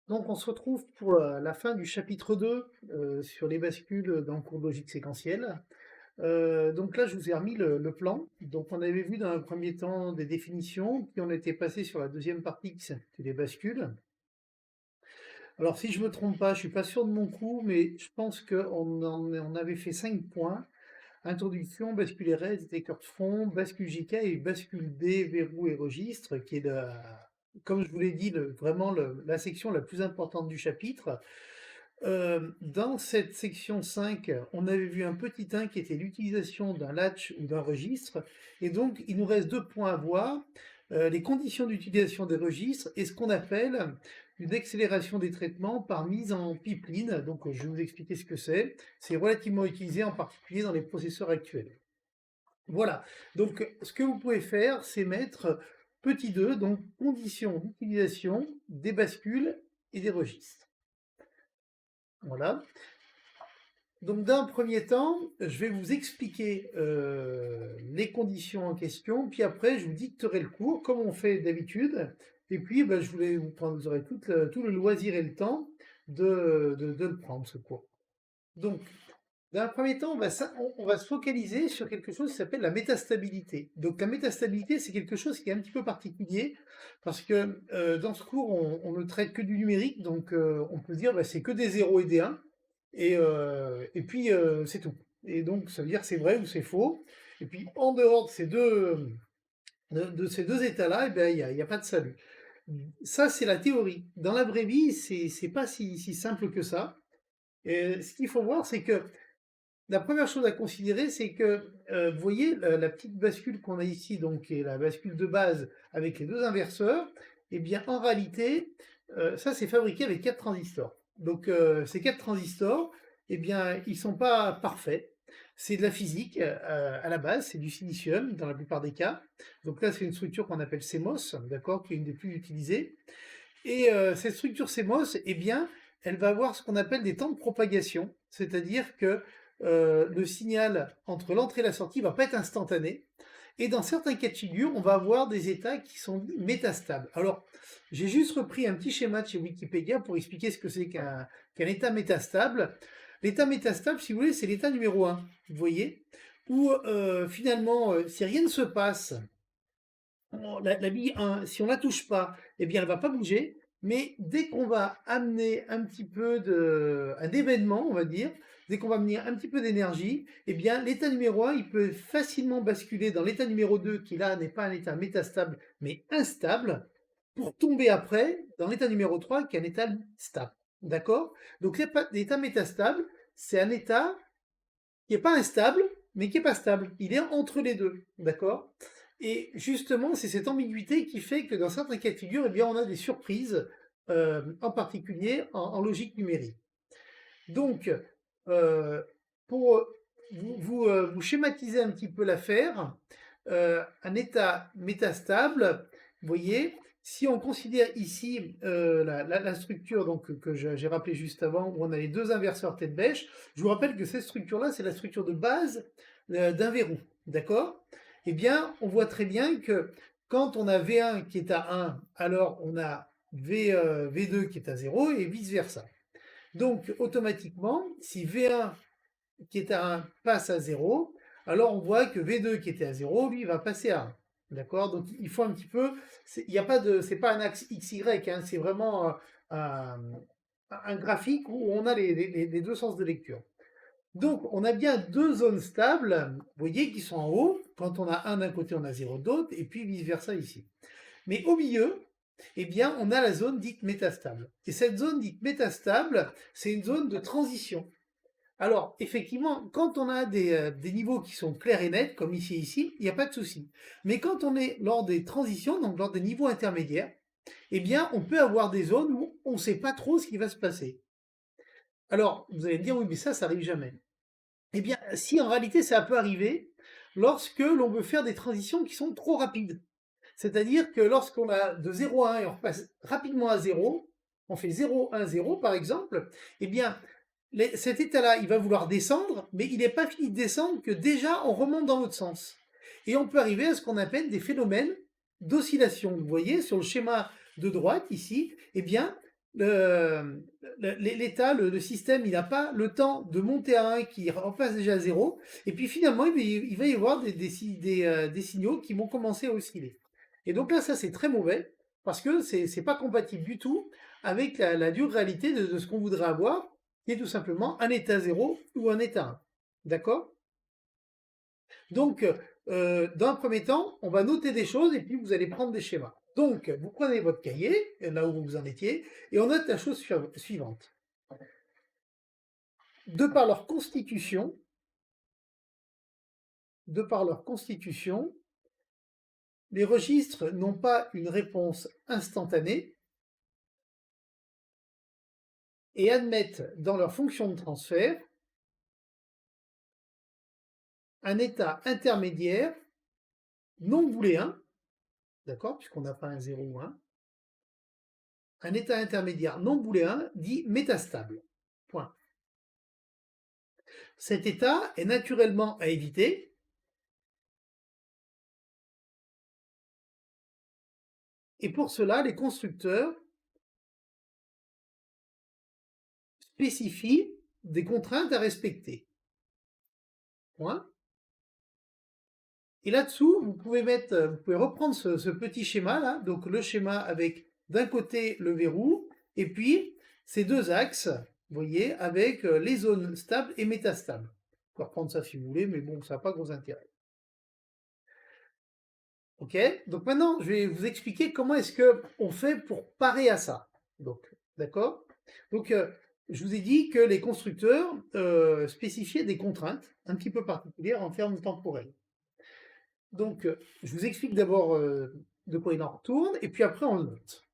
Donc on se retrouve pour la fin du chapitre 2 sur les bascules dans le cours de logique séquentielle. Donc là, je vous ai remis le plan. Donc on avait vu dans un premier temps des définitions, puis on était passé sur la deuxième partie qui s'intitule les bascules. Alors si je me trompe pas, je suis pas sûr de mon coup, mais je pense qu'on avait fait 5 points. Introduction, bascule RS, détecteur de fond, bascule JK et bascule D, verrou et registre, qui est comme je vous l'ai dit, vraiment la section la plus importante du chapitre. Dans cette section 5, on avait vu un petit 1 qui était l'utilisation d'un latch ou d'un registre. Et donc, il nous reste 2 points à voir. Les conditions d'utilisation des registres et ce qu'on appelle une accélération des traitements par mise en pipeline. Donc, je vais vous expliquer ce que c'est. C'est relativement utilisé en particulier dans les processeurs actuels. Voilà. Donc, ce que vous pouvez faire, c'est mettre petit 2, donc conditions d'utilisation des bascules et des registres. Voilà. Donc, d'un premier temps, je vais vous expliquer les conditions en question, puis après, je vous dicterai le cours, comme on fait d'habitude, et puis vous aurez tout le loisir et le temps de le prendre, ce cours. Donc, d'un premier temps, on va se focaliser sur quelque chose qui s'appelle la métastabilité. Donc, la métastabilité, c'est quelque chose qui est un petit peu particulier, parce que dans ce cours, on ne traite que du numérique, donc on peut se dire c'est que des 0 et des 1, et puis c'est tout. Et donc, ça veut dire que c'est vrai ou c'est faux. Et puis, en dehors de ces deux états-là, il n'y a pas de salut. Ça, c'est la théorie. Dans la vraie vie, c'est pas si simple que ça. Et ce qu'il faut voir, c'est que la première chose à considérer, c'est que, vous voyez la petite bascule qu'on a ici, donc qui est la bascule de base avec les deux inverseurs, eh bien en réalité, ça c'est fabriqué avec 4 transistors. Donc ces 4 transistors, eh bien ils sont pas parfaits. C'est de la physique à la base, c'est du silicium dans la plupart des cas. Donc là c'est une structure qu'on appelle CMOS, d'accord, qui est une des plus utilisées. Et cette structure CMOS, eh bien, elle va avoir ce qu'on appelle des temps de propagation, c'est-à-dire que le signal entre l'entrée et la sortie ne va pas être instantané. Et dans certains cas de figure, on va avoir des états qui sont dits métastables. Alors, j'ai juste repris un petit schéma de chez Wikipédia pour expliquer ce que c'est qu'un état métastable. L'état métastable, si vous voulez, c'est l'état numéro 1, vous voyez, où finalement, si rien ne se passe, la bille 1, si on la touche pas, eh bien, elle va pas bouger. Mais dès qu'on va amener un petit peu un événement, on va dire, dès qu'on va amener un petit peu d'énergie, eh bien, l'état numéro 1, il peut facilement basculer dans l'état numéro 2, qui là n'est pas un état métastable, mais instable, pour tomber après dans l'état numéro 3, qui est un état stable. D'accord? Donc, l'état métastable, c'est un état qui n'est pas instable, mais qui n'est pas stable. Il est entre les deux. D'accord? Et justement, c'est cette ambiguïté qui fait que dans certains cas de figure, eh bien, on a des surprises, en particulier en logique numérique. Donc, pour vous schématiser un petit peu l'affaire, un état métastable, vous voyez, si on considère ici la structure donc, que j'ai rappelée juste avant, où on a les deux inverseurs tête bêche, je vous rappelle que cette structure-là, c'est la structure de base d'un verrou. D'accord? Eh bien, on voit très bien que quand on a V1 qui est à 1, alors on a V2 qui est à 0 et vice-versa. Donc, automatiquement, si V1 qui est à 1 passe à 0, alors on voit que V2 qui était à 0, lui, va passer à 1. D'accord? Donc, il faut un petit peu. Il y a pas de. C'est pas un axe XY, hein, c'est vraiment un graphique où on a les deux sens de lecture. Donc, on a bien deux zones stables, vous voyez, qui sont en haut. Quand on a 1 d'un côté, on a 0 d'autre, et puis vice-versa ici. Mais au milieu, eh bien, on a la zone dite métastable. Et cette zone dite métastable, c'est une zone de transition. Alors, effectivement, quand on a des niveaux qui sont clairs et nets, comme ici, il n'y a pas de souci. Mais quand on est lors des transitions, donc lors des niveaux intermédiaires, eh bien, on peut avoir des zones où on ne sait pas trop ce qui va se passer. Alors, vous allez me dire, oui, mais ça n'arrive jamais. Eh bien, si, en réalité, ça peut arriver lorsque l'on veut faire des transitions qui sont trop rapides. C'est-à-dire que lorsqu'on a de 0 à 1 et on repasse rapidement à 0, on fait 0, 1, 0 par exemple, eh bien, cet état-là, il va vouloir descendre, mais il n'est pas fini de descendre que déjà on remonte dans l'autre sens. Et on peut arriver à ce qu'on appelle des phénomènes d'oscillation. Vous voyez, sur le schéma de droite ici, eh bien, l'état, le système, il n'a pas le temps de monter à 1 qui repasse déjà à 0, et puis finalement, il va y avoir des signaux qui vont commencer à osciller. Et donc là, ça c'est très mauvais, parce que c'est pas compatible du tout avec la dure réalité de ce qu'on voudrait avoir, qui est tout simplement un état 0 ou un état 1. D'accord? Donc, dans un premier temps, on va noter des choses et puis vous allez prendre des schémas. Donc, vous prenez votre cahier, là où vous en étiez, et on note la chose suivante. De par leur constitution, les registres n'ont pas une réponse instantanée et admettent dans leur fonction de transfert un état intermédiaire non booléen, d'accord, puisqu'on n'a pas un 0 ou 1, un état intermédiaire non booléen dit métastable. Point. Cet état est naturellement à éviter et pour cela, les constructeurs spécifient des contraintes à respecter. Point. Et là-dessous, vous pouvez reprendre ce petit schéma là, donc le schéma avec d'un côté le verrou et puis ces deux axes, vous voyez, avec les zones stables et métastables. Vous pouvez reprendre ça si vous voulez, mais bon, ça n'a pas gros intérêt. Ok, donc maintenant, je vais vous expliquer comment est-ce qu'on fait pour parer à ça. Donc, d'accord. Donc, je vous ai dit que les constructeurs spécifiaient des contraintes un petit peu particulières en termes temporels. Donc, je vous explique d'abord de quoi il en retourne, et puis après on le note.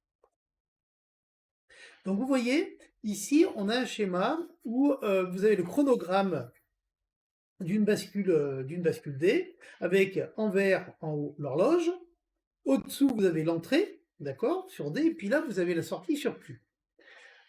Donc, vous voyez, ici, on a un schéma où vous avez le chronogramme d'une bascule D, avec en vert en haut l'horloge. Au-dessous, vous avez l'entrée, d'accord, sur D, et puis là, vous avez la sortie sur Q.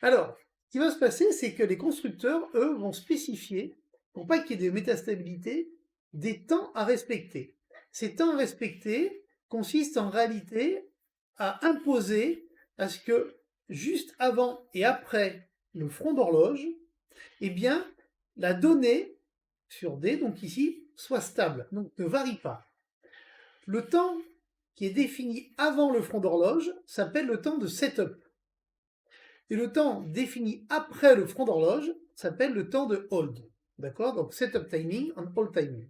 Alors, ce qui va se passer, c'est que les constructeurs, eux, vont spécifier, pour pas qu'il y ait de métastabilité, des temps à respecter. Ces temps à respecter consistent en réalité à imposer à ce que juste avant et après le front d'horloge, eh bien, la donnée sur D, donc ici, soit stable, donc ne varie pas. Le temps qui est défini avant le front d'horloge s'appelle le temps de setup. Et le temps défini après le front d'horloge s'appelle le temps de hold. D'accord? Donc setup timing and hold timing.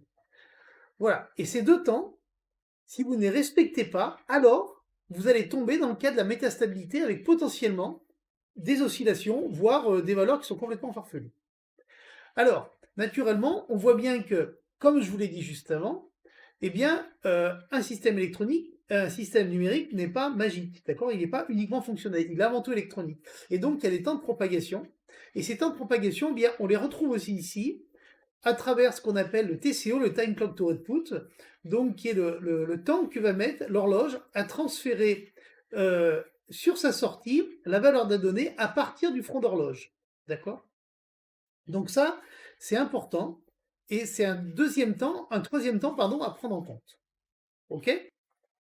Voilà. Et ces deux temps, si vous ne les respectez pas, alors vous allez tomber dans le cas de la métastabilité avec potentiellement des oscillations, voire des valeurs qui sont complètement farfelues. Alors, naturellement, on voit bien que, comme je vous l'ai dit juste avant, eh bien, un système électronique, un système numérique n'est pas magique, d'accord? Il n'est pas uniquement fonctionnel, il est avant tout électronique. Et donc, il y a des temps de propagation. Et ces temps de propagation, eh bien, on les retrouve aussi ici, à travers ce qu'on appelle le TCO, le Time Clock to Output, donc qui est le temps que va mettre l'horloge à transférer sur sa sortie la valeur de la donnée à partir du front d'horloge. D'accord? Donc ça, c'est important. Et c'est un troisième temps, pardon, à prendre en compte. OK?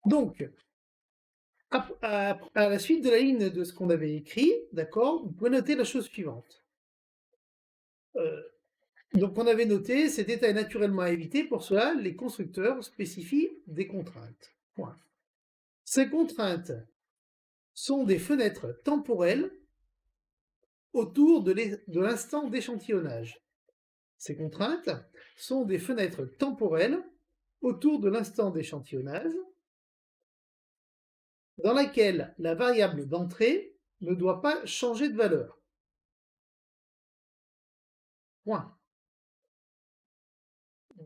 Donc, à la suite de la ligne de ce qu'on avait écrit, d'accord, vous pouvez noter la chose suivante. Donc, on avait noté, cet état est naturellement à éviter. Pour cela, les constructeurs spécifient des contraintes. Point. Ces contraintes sont des fenêtres temporelles autour de l'instant d'échantillonnage. Ces contraintes sont des fenêtres temporelles autour de l'instant d'échantillonnage dans laquelle la variable d'entrée ne doit pas changer de valeur. Point.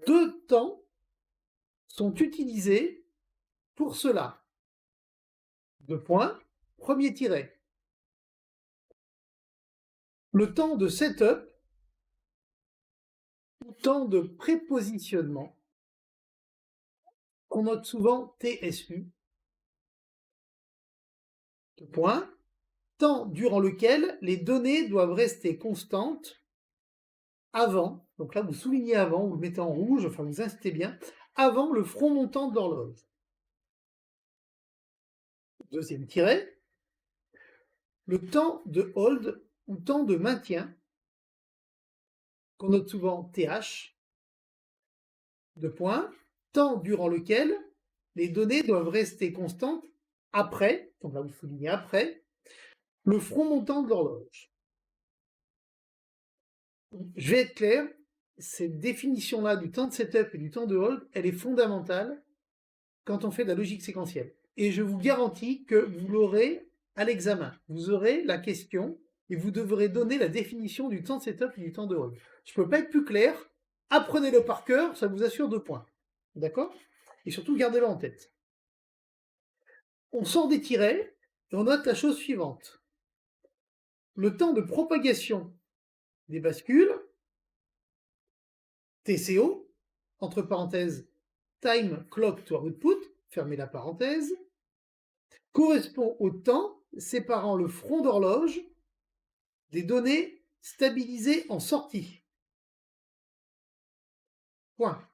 Deux temps sont utilisés pour cela. Deux points, premier tiret. Le temps de setup ou temps de prépositionnement, qu'on note souvent TSU. Deux points, temps durant lequel les données doivent rester constantes avant, donc là vous soulignez avant, vous le mettez en rouge, enfin vous incitez bien, avant le front montant de l'horloge. Deuxième tiret, le temps de hold ou temps de maintien, qu'on note souvent TH, de points, temps durant lequel les données doivent rester constantes après, donc là vous soulignez après, le front montant de l'horloge. Je vais être clair, cette définition-là du temps de setup et du temps de hold, elle est fondamentale quand on fait de la logique séquentielle. Et je vous garantis que vous l'aurez à l'examen. Vous aurez la question et vous devrez donner la définition du temps de setup et du temps de hold. Je ne peux pas être plus clair. Apprenez-le par cœur, ça vous assure 2 points. D'accord? Et surtout, gardez-le en tête. On sort des tirets et on note la chose suivante. Le temps de propagation des bascules, TCO, entre parenthèses, time clock to output, fermez la parenthèse, correspond au temps séparant le front d'horloge des données stabilisées en sortie. Point.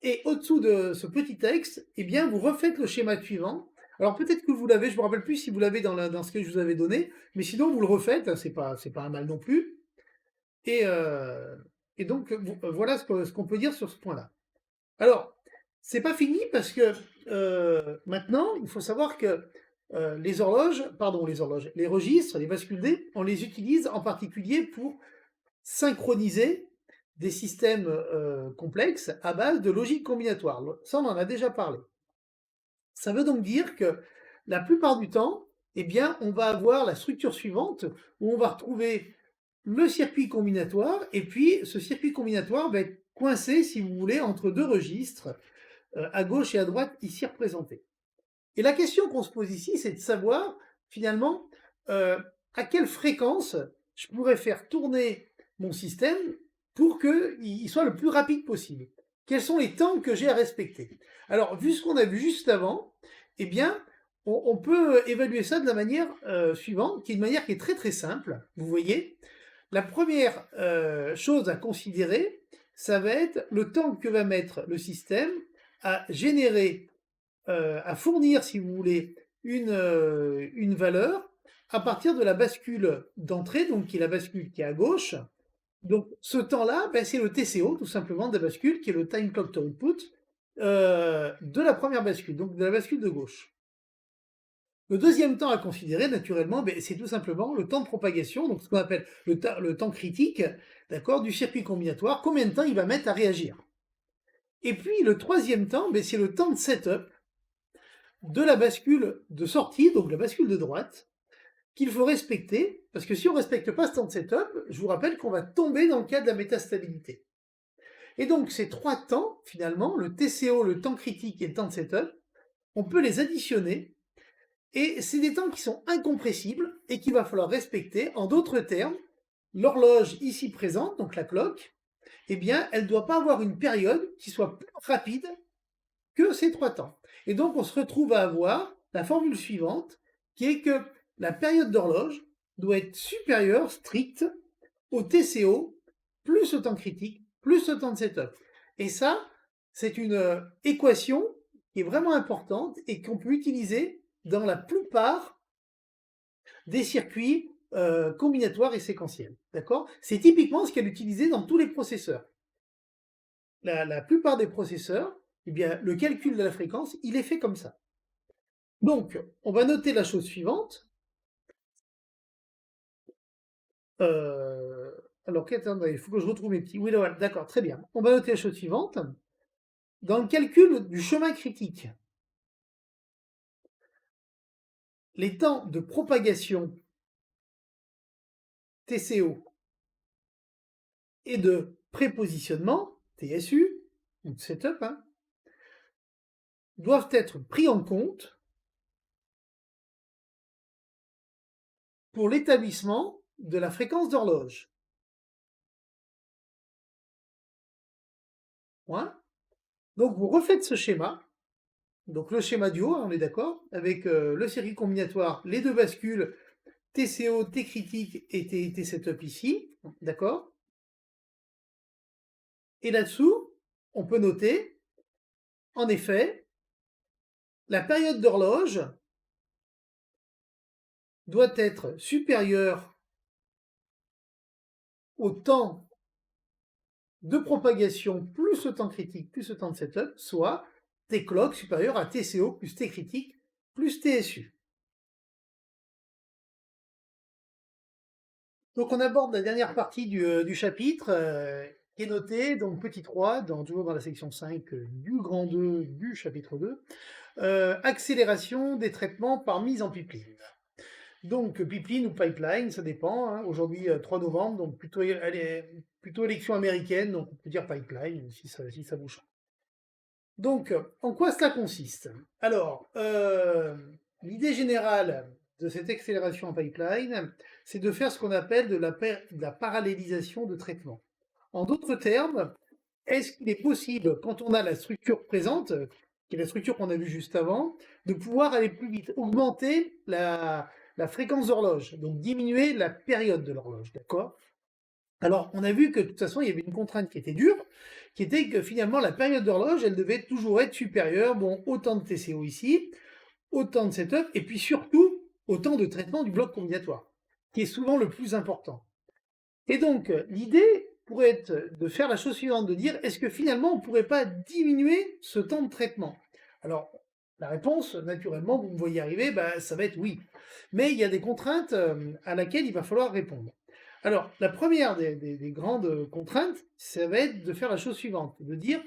Et au-dessous de ce petit texte, eh bien, vous refaites le schéma suivant. Alors peut-être que vous l'avez, je ne me rappelle plus si vous l'avez dans ce que je vous avais donné, mais sinon vous le refaites, hein, c'est pas un mal non plus. Et, donc voilà ce qu'on peut dire sur ce point-là. Alors, c'est pas fini parce que maintenant, il faut savoir que les registres, les bascules D, on les utilise en particulier pour synchroniser des systèmes complexes à base de logique combinatoire. Ça, on en a déjà parlé. Ça veut donc dire que la plupart du temps, eh bien, on va avoir la structure suivante où on va retrouver le circuit combinatoire et puis ce circuit combinatoire va être coincé, si vous voulez, entre 2 registres à gauche et à droite ici représentés. Et la question qu'on se pose ici, c'est de savoir finalement à quelle fréquence je pourrais faire tourner mon système pour qu'il soit le plus rapide possible. Quels sont les temps que j'ai à respecter? Alors, vu ce qu'on a vu juste avant, eh bien, on peut évaluer ça de la manière suivante, qui est une manière qui est très très simple. Vous voyez, la première chose à considérer, ça va être le temps que va mettre le système à générer, à fournir, si vous voulez, une valeur à partir de la bascule d'entrée, donc qui est la bascule qui est à gauche. Donc ce temps-là, ben, c'est le TCO, tout simplement, de la bascule, qui est le time clock to output, de la première bascule, donc de la bascule de gauche. Le deuxième temps à considérer, naturellement, ben, c'est tout simplement le temps de propagation, donc ce qu'on appelle le temps critique, d'accord, du circuit combinatoire, combien de temps il va mettre à réagir. Et puis le troisième temps, ben, c'est le temps de setup de la bascule de sortie, donc la bascule de droite, qu'il faut respecter, parce que si on ne respecte pas ce temps de setup, je vous rappelle qu'on va tomber dans le cas de la métastabilité. Et donc ces 3 temps, finalement, le TCO, le temps critique et le temps de setup, on peut les additionner, et c'est des temps qui sont incompressibles et qu'il va falloir respecter. En d'autres termes, l'horloge ici présente, donc la clock, eh bien, elle ne doit pas avoir une période qui soit plus rapide que ces 3 temps. Et donc, on se retrouve à avoir la formule suivante, qui est que la période d'horloge doit être supérieure, stricte, au TCO, plus au temps critique, plus au temps de setup. Et ça, c'est une équation qui est vraiment importante et qu'on peut utiliser dans la plupart des circuits combinatoires et séquentiels. D'accord? C'est typiquement ce qu'elle est utilisé dans tous les processeurs. La plupart des processeurs, eh bien, le calcul de la fréquence, il est fait comme ça. Donc, on va noter la chose suivante. Alors, attendez, il faut que je retrouve mes petits. Oui, voilà, d'accord, très bien. On va noter la chose suivante. Dans le calcul du chemin critique, les temps de propagation TCO et de prépositionnement, TSU, ou de setup, hein, doivent être pris en compte pour l'établissement de la fréquence d'horloge. Point. Donc vous refaites ce schéma, donc le schéma du haut, hein, on est d'accord, avec le circuit combinatoire, les 2 bascules, TCO, T critique et T setup ici, d'accord. Et là-dessous, on peut noter, en effet, la période d'horloge doit être supérieur au temps de propagation plus le temps critique plus le temps de setup, soit T clock supérieur à TCO plus T critique plus TSU. Donc on aborde la dernière partie du chapitre qui est notée, donc petit 3, toujours dans la section 5 du grand 2 du chapitre 2, accélération des traitements par mise en pipeline. Donc pipeline ou pipeline, ça dépend. Hein. Aujourd'hui, 3 novembre, donc plutôt élection américaine, donc on peut dire pipeline si ça vous change. Donc, en quoi cela consiste? Alors, l'idée générale de cette accélération en pipeline, c'est de faire ce qu'on appelle de la parallélisation de traitement. En d'autres termes, est-ce qu'il est possible, quand on a la structure présente, qui est la structure qu'on a vue juste avant, de pouvoir aller plus vite, augmenter la fréquence d'horloge, donc diminuer la période de l'horloge, d'accord? Alors, on a vu que de toute façon, il y avait une contrainte qui était dure, qui était que finalement, la période d'horloge, elle devait toujours être supérieure, bon, au temps de TCO ici, au temps de setup, et puis surtout, au temps de traitement du bloc combinatoire, qui est souvent le plus important. Et donc, l'idée pourrait être de faire la chose suivante, de dire, est-ce que finalement, on ne pourrait pas diminuer ce temps de traitement? Alors, la réponse, naturellement, vous me voyez arriver, bah, ça va être oui. Mais il y a des contraintes à laquelle il va falloir répondre. Alors, la première des grandes contraintes, ça va être de faire la chose suivante, de dire,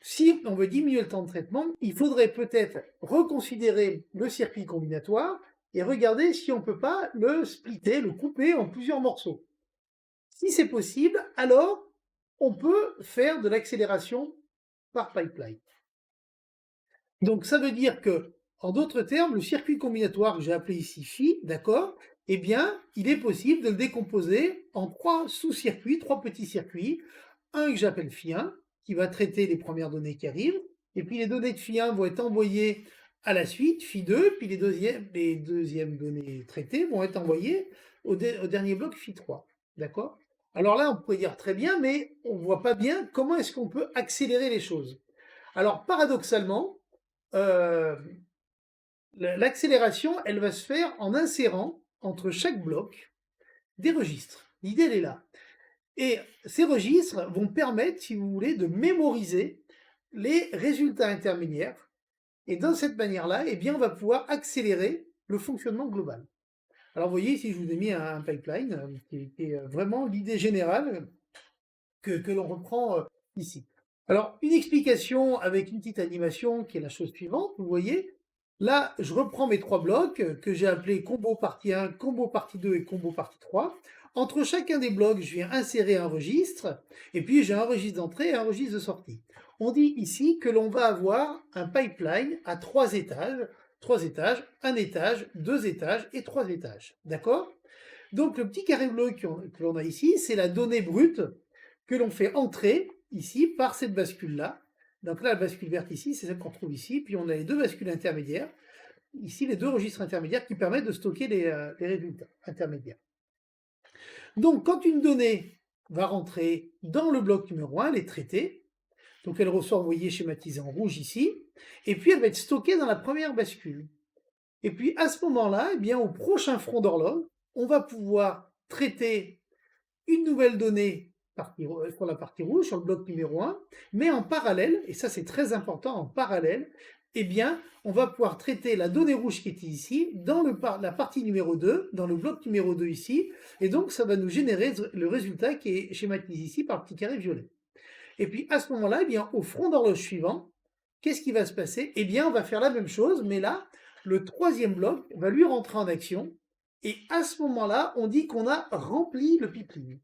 si on veut diminuer le temps de traitement, il faudrait peut-être reconsidérer le circuit combinatoire et regarder si on ne peut pas le splitter, le couper en plusieurs morceaux. Si c'est possible, alors on peut faire de l'accélération par pipeline. Donc ça veut dire que, en d'autres termes, le circuit combinatoire que j'ai appelé ici Phi, d'accord, eh bien, il est possible de le décomposer en 3 sous-circuits, 3 petits circuits. Un que j'appelle Phi1, qui va traiter les premières données qui arrivent, et puis les données de Phi1 vont être envoyées à la suite, Phi2, puis les deuxièmes données traitées vont être envoyées au dernier bloc Phi3, d'accord? Alors là, on pourrait dire très bien, mais on ne voit pas bien comment est-ce qu'on peut accélérer les choses. Alors, paradoxalement, l'accélération, elle va se faire en insérant entre chaque bloc des registres. L'idée, elle est là. Et ces registres vont permettre, si vous voulez, de mémoriser les résultats intermédiaires. Et dans cette manière-là, eh bien, on va pouvoir accélérer le fonctionnement global. Alors, vous voyez, ici, je vous ai mis un pipeline qui est vraiment l'idée générale que l'on reprend ici. Alors, une explication avec une petite animation qui est la chose suivante, vous voyez, là, je reprends mes 3 blocs que j'ai appelés combo partie 1, combo partie 2 et combo partie 3. Entre chacun des blocs, je viens insérer un registre, et puis j'ai un registre d'entrée et un registre de sortie. On dit ici que l'on va avoir un pipeline à 3 étages, 1 étage, 2 étages et 3 étages. D'accord? Donc le petit carré bleu que l'on a ici, c'est la donnée brute que l'on fait entrer ici par cette bascule-là. Donc là, la bascule verte ici, c'est celle qu'on trouve ici. Puis on a les 2 bascules intermédiaires. Ici, les 2 registres intermédiaires qui permettent de stocker les résultats intermédiaires. Donc quand une donnée va rentrer dans le bloc numéro 1, elle est traitée. Donc elle ressort, vous voyez, schématisée en rouge ici. Et puis elle va être stockée dans la première bascule. Et puis à ce moment-là, eh bien, au prochain front d'horloge, on va pouvoir traiter une nouvelle donnée sur la partie rouge, sur le bloc numéro 1, mais en parallèle, et ça c'est très important, en parallèle, eh bien, on va pouvoir traiter la donnée rouge qui était ici dans la partie numéro 2, dans le bloc numéro 2 ici, et donc ça va nous générer le résultat qui est schématisé ici par le petit carré violet. Et puis à ce moment-là, eh bien, au front d'horloge suivant, qu'est-ce qui va se passer? Eh bien, on va faire la même chose, mais là, le 3e bloc va lui rentrer en action, et à ce moment-là, on dit qu'on a rempli le pipeline.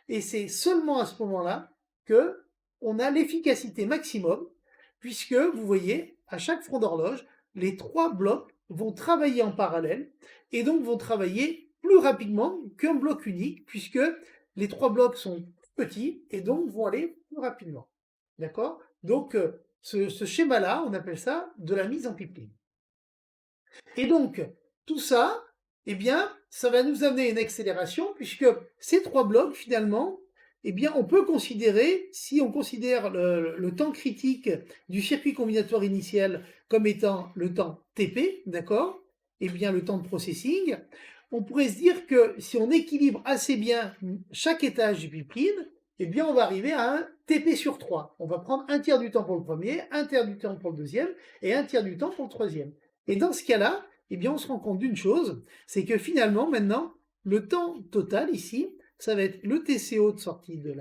Et c'est seulement à ce moment-là que on a l'efficacité maximum, puisque vous voyez, à chaque front d'horloge, les 3 blocs vont travailler en parallèle et donc vont travailler plus rapidement qu'un bloc unique, puisque les 3 blocs sont petits et donc vont aller plus rapidement. D'accord? Donc, ce schéma-là, on appelle ça de la mise en pipeline. Et donc, tout ça, eh bien, ça va nous amener une accélération, puisque ces 3 blocs, finalement, eh bien, on peut considérer, si on considère le temps critique du circuit combinatoire initial comme étant le temps TP, d'accord? eh bien, le temps de processing, on pourrait se dire que si on équilibre assez bien chaque étage du pipeline, eh bien, on va arriver à un TP sur 3. On va prendre un tiers du temps pour le premier, un tiers du temps pour le deuxième et un tiers du temps pour le troisième. Et dans ce cas-là, eh bien, on se rend compte d'une chose, c'est que finalement, maintenant, le temps total ici, ça va être le TCO de sortie de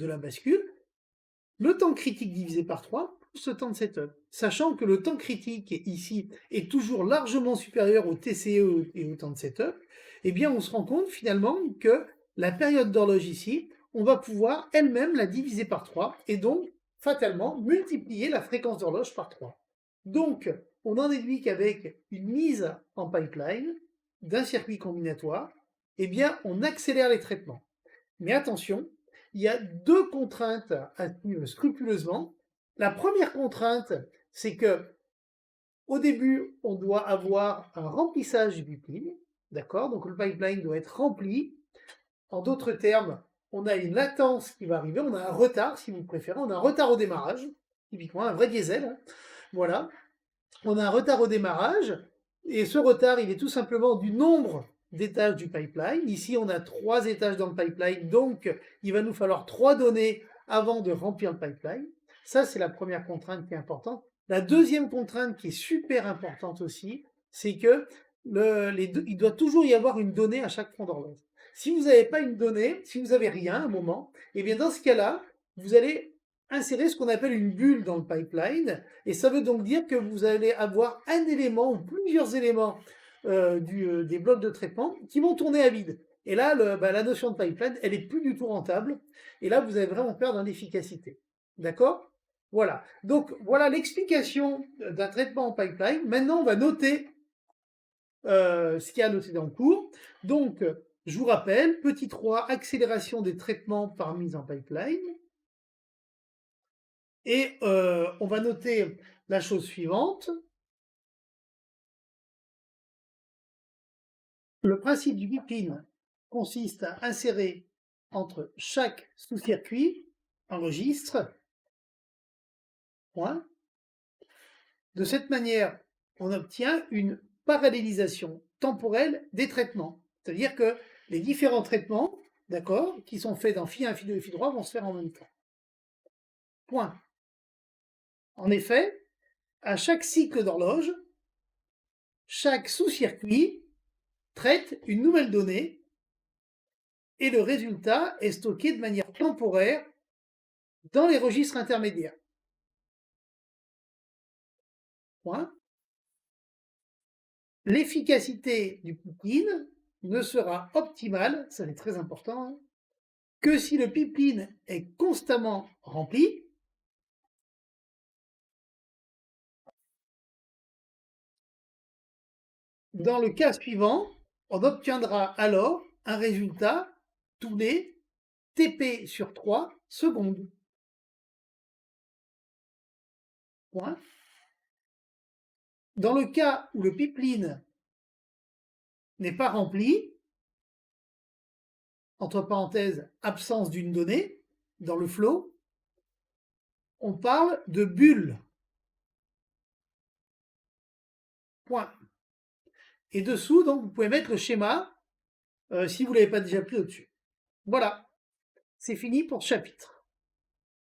la bascule, le temps critique divisé par 3 plus le temps de setup. Sachant que le temps critique ici est toujours largement supérieur au TCE et au temps de setup, eh bien on se rend compte finalement que la période d'horloge ici, on va pouvoir elle-même la diviser par 3 et donc fatalement multiplier la fréquence d'horloge par 3. Donc on en déduit qu'avec une mise en pipeline d'un circuit combinatoire, eh bien on accélère les traitements. Mais attention, il y a deux contraintes à suivre scrupuleusement. La première contrainte, c'est que au début, on doit avoir un remplissage du pipeline, d'accord? Donc le pipeline doit être rempli. En d'autres termes, on a une latence qui va arriver, on a un retard, si vous préférez, on a un retard au démarrage, typiquement un vrai diesel, hein. Voilà. On a un retard au démarrage, et ce retard, il est tout simplement du nombre d'étages du pipeline. Ici, on a 3 étages dans le pipeline, donc il va nous falloir 3 données avant de remplir le pipeline. Ça, c'est la première contrainte qui est importante. La deuxième contrainte qui est super importante aussi, c'est que il doit toujours y avoir une donnée à chaque front d'horloge. Si vous n'avez pas une donnée, si vous n'avez rien à un moment, et bien dans ce cas-là, vous allez insérer ce qu'on appelle une bulle dans le pipeline, et ça veut donc dire que vous allez avoir un élément ou plusieurs éléments des blocs de traitement qui vont tourner à vide. Et là, la notion de pipeline, elle est plus du tout rentable. Et là, vous allez vraiment perdre en efficacité. D'accord? Voilà. Donc, voilà l'explication d'un traitement en pipeline. Maintenant, on va noter ce qu'il y a à noter dans le cours. Donc, je vous rappelle, petit 3, accélération des traitements par mise en pipeline. Et on va noter la chose suivante. Le principe du pipeline consiste à insérer entre chaque sous-circuit un registre, point. De cette manière, on obtient une parallélisation temporelle des traitements. C'est-à-dire que les différents traitements, d'accord, qui sont faits dans phi 1, phi 2 et phi 3 vont se faire en même temps. Point. En effet, à chaque cycle d'horloge, chaque sous-circuit traite une nouvelle donnée et le résultat est stocké de manière temporaire dans les registres intermédiaires. Point. L'efficacité du pipeline ne sera optimale, ça c'est très important, hein, que si le pipeline est constamment rempli. Dans le cas suivant, on obtiendra alors un résultat tous les TP sur 3 secondes. Point. Dans le cas où le pipeline n'est pas rempli, entre parenthèses, absence d'une donnée dans le flow, on parle de bulle. Point. Et dessous, donc, vous pouvez mettre le schéma si vous ne l'avez pas déjà pris au-dessus. Voilà, c'est fini pour ce chapitre.